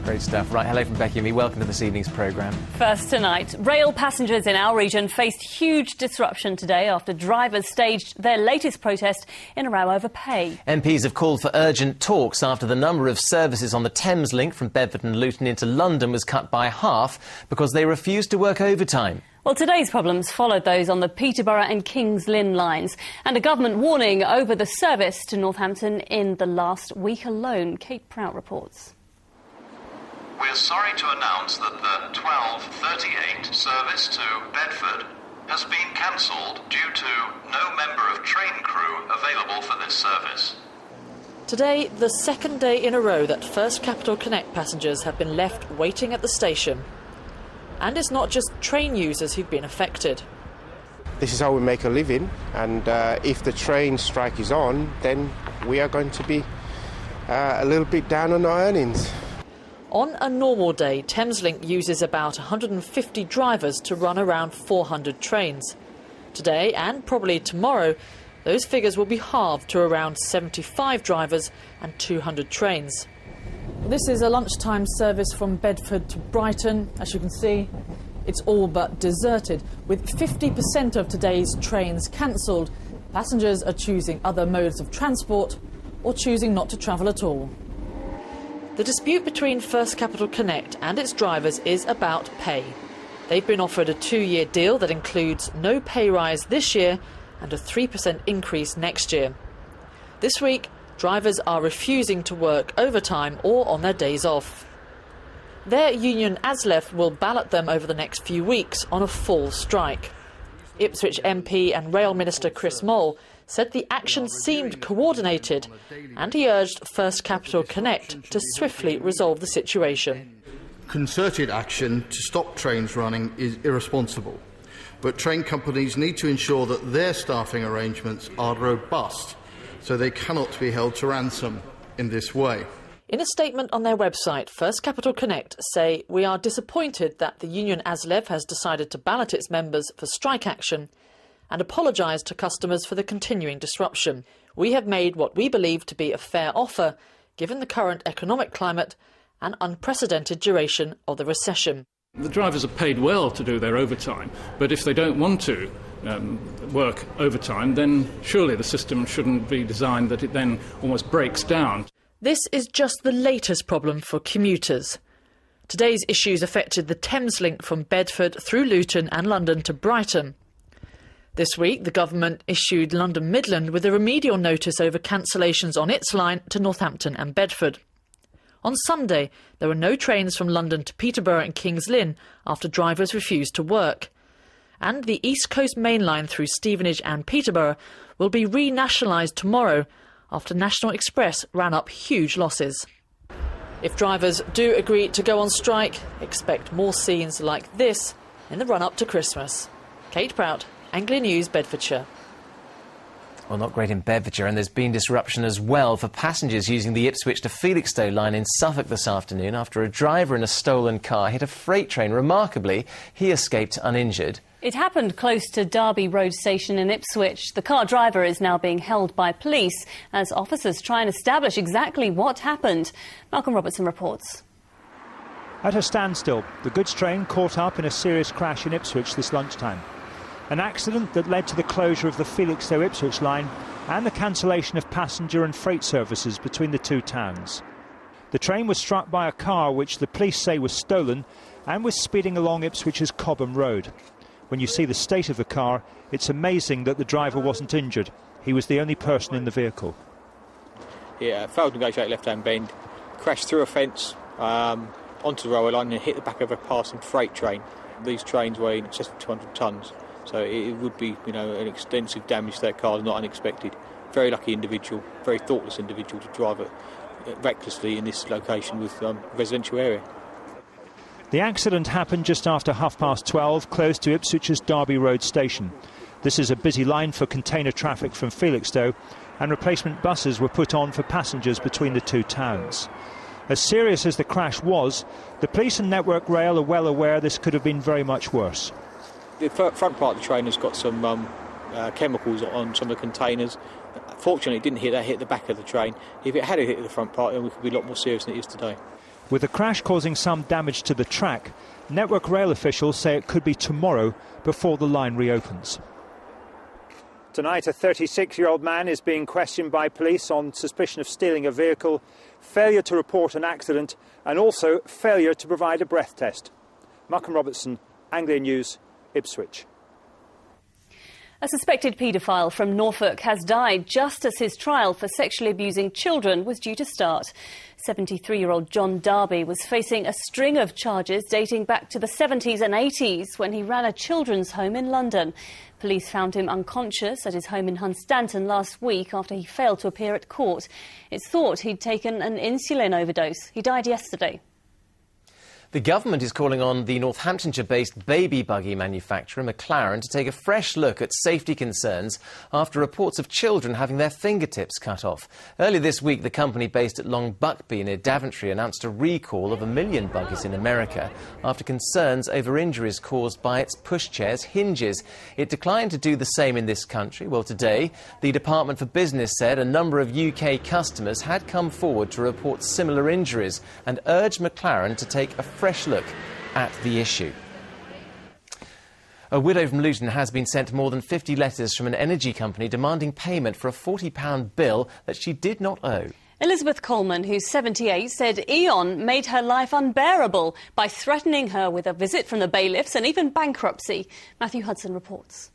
Great stuff. Right, hello from Becky and me. Welcome to this evening's programme. First tonight, rail passengers in our region faced huge disruption today after drivers staged their latest protest in a row over pay. MPs have called for urgent talks after the number of services on the Thameslink from Bedford and Luton into London was cut by half because they refused to work overtime. Well, today's problems followed those on the Peterborough and Kings Lynn lines, and a government warning over the service to Northampton in the last week alone. Kate Prout reports. We're sorry to announce that the 12:38 service to Bedford has been cancelled due to no member of train crew available for this service. Today, the second day in a row that First Capital Connect passengers have been left waiting at the station. And it's not just train users who've been affected. This is how we make a living, and if the train strike is on, then we are going to be a little bit down on our earnings. On a normal day, Thameslink uses about 150 drivers to run around 400 trains. Today, and probably tomorrow, those figures will be halved to around 75 drivers and 200 trains. This is a lunchtime service from Bedford to Brighton. As you can see, it's all but deserted. With 50% of today's trains cancelled, passengers are choosing other modes of transport or choosing not to travel at all. The dispute between First Capital Connect and its drivers is about pay. They've been offered a 2-year deal that includes no pay rise this year and a 3% increase next year. This week, drivers are refusing to work overtime or on their days off. Their union ASLEF will ballot them over the next few weeks on a full strike. Ipswich MP and Rail Minister Chris Moll said the action seemed coordinated, and he urged First Capital Connect to swiftly resolve the situation. Concerted action to stop trains running is irresponsible, but train companies need to ensure that their staffing arrangements are robust, so they cannot be held to ransom in this way. In a statement on their website, First Capital Connect say, "We are disappointed that the union ASLEF has decided to ballot its members for strike action and apologise to customers for the continuing disruption. We have made what we believe to be a fair offer, given the current economic climate and unprecedented duration of the recession." The drivers are paid well to do their overtime, but if they don't want to work overtime, then surely the system shouldn't be designed that it then almost breaks down. This is just the latest problem for commuters. Today's issues affected the Thameslink from Bedford through Luton and London to Brighton. This week, the government issued London Midland with a remedial notice over cancellations on its line to Northampton and Bedford. On Sunday, there were no trains from London to Peterborough and Kings Lynn after drivers refused to work. And the East Coast Main Line through Stevenage and Peterborough will be renationalised tomorrow after National Express ran up huge losses. If drivers do agree to go on strike, expect more scenes like this in the run-up to Christmas. Kate Prout, Anglia News, Bedfordshire. Well, not great in Bedfordshire, and there's been disruption as well for passengers using the Ipswich to Felixstowe line in Suffolk this afternoon after a driver in a stolen car hit a freight train. Remarkably, he escaped uninjured. It happened close to Derby Road Station in Ipswich. The car driver is now being held by police as officers try and establish exactly what happened. Malcolm Robertson reports. At a standstill, the goods train caught up in a serious crash in Ipswich this lunchtime. An accident that led to the closure of the Felixstowe-Ipswich line and the cancellation of passenger and freight services between the two towns. The train was struck by a car which the police say was stolen and was speeding along Ipswich's Cobham Road. When you see the state of the car, it's amazing that the driver wasn't injured. He was the only person in the vehicle. Yeah, failed to negotiate left-hand bend, crashed through a fence onto the railway line and hit the back of a passing freight train. These trains weigh in excess of 200 tonnes, so it would be, an extensive damage to that car, not unexpected. Very lucky individual, very thoughtless individual to drive it recklessly in this location with residential area. The accident happened just after 12:30, close to Ipswich's Derby Road Station. This is a busy line for container traffic from Felixstowe, and replacement buses were put on for passengers between the two towns. As serious as the crash was, the police and Network Rail are well aware this could have been very much worse. The front part of the train has got some chemicals on some of the containers. Fortunately, it didn't hit the back of the train. If it had hit the front part, then we could be a lot more serious than it is today. With the crash causing some damage to the track, Network Rail officials say it could be tomorrow before the line reopens. Tonight, a 36-year-old man is being questioned by police on suspicion of stealing a vehicle, failure to report an accident and also failure to provide a breath test. Malcolm Robertson, Anglia News, Ipswich. A suspected paedophile from Norfolk has died just as his trial for sexually abusing children was due to start. 73-year-old John Darby was facing a string of charges dating back to the 70s and 80s when he ran a children's home in London. Police found him unconscious at his home in Hunstanton last week after he failed to appear at court. It's thought he'd taken an insulin overdose. He died yesterday. The government is calling on the Northamptonshire-based baby buggy manufacturer Maclaren to take a fresh look at safety concerns after reports of children having their fingertips cut off. Earlier this week, the company based at Long Buckby near Daventry announced a recall of 1 million buggies in America after concerns over injuries caused by its pushchair's hinges. It declined to do the same in this country. Well, today, the Department for Business said a number of UK customers had come forward to report similar injuries and urged Maclaren to take a fresh look at the issue. A widow from Luton has been sent more than 50 letters from an energy company demanding payment for a £40 bill that she did not owe. Elizabeth Coleman, who's 78, said Eon made her life unbearable by threatening her with a visit from the bailiffs and even bankruptcy. Matthew Hudson reports.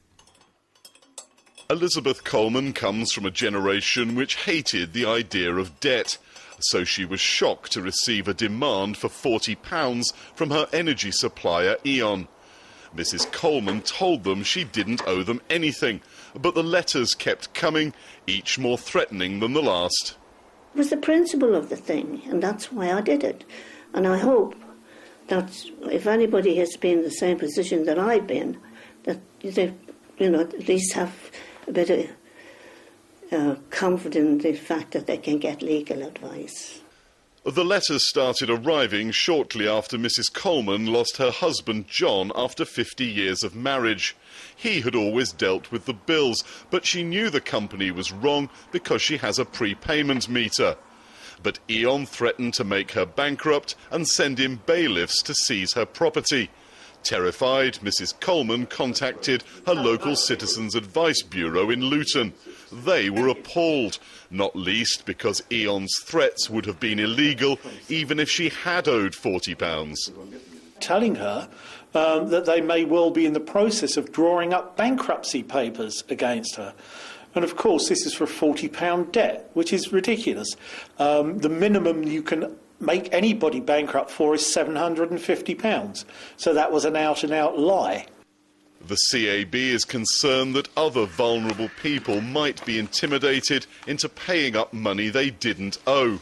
Elizabeth Coleman comes from a generation which hated the idea of debt. So she was shocked to receive a demand for £40 from her energy supplier Eon. Mrs. Coleman told them she didn't owe them anything, but the letters kept coming, each more threatening than the last. It was the principle of the thing, and that's why I did it. And I hope that if anybody has been in the same position that I've been, that they, at least have a bit of comfort in the fact that they can get legal advice. The letters started arriving shortly after Mrs. Coleman lost her husband John after 50 years of marriage. He had always dealt with the bills, but she knew the company was wrong because she has a prepayment meter. But Eon threatened to make her bankrupt and send in bailiffs to seize her property. Terrified, Mrs. Coleman contacted her local Citizens Advice Bureau in Luton. They were appalled, not least because Eon's threats would have been illegal even if she had owed £40. Telling her that they may well be in the process of drawing up bankruptcy papers against her. And of course this is for a £40 debt, which is ridiculous. The minimum you can make anybody bankrupt for is £750. So that was an out-and-out lie. The CAB is concerned that other vulnerable people might be intimidated into paying up money they didn't owe.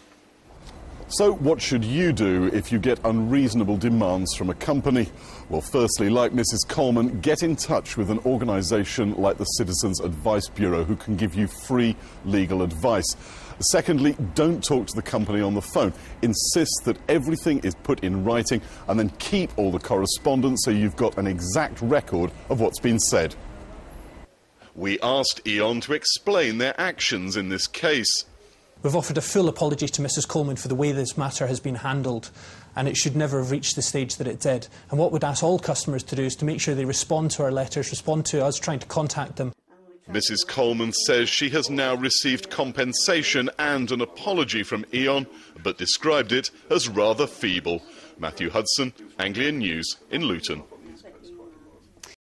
So what should you do if you get unreasonable demands from a company? Well, firstly, like Mrs. Coleman, get in touch with an organisation like the Citizens Advice Bureau who can give you free legal advice. Secondly, don't talk to the company on the phone. Insist that everything is put in writing and then keep all the correspondence so you've got an exact record of what's been said. We asked Eon to explain their actions in this case. We've offered a full apology to Mrs. Coleman for the way this matter has been handled, and it should never have reached the stage that it did. And what we'd ask all customers to do is to make sure they respond to our letters, respond to us trying to contact them. Mrs. Coleman says she has now received compensation and an apology from Eon, but described it as rather feeble. Matthew Hudson, Anglia News in Luton.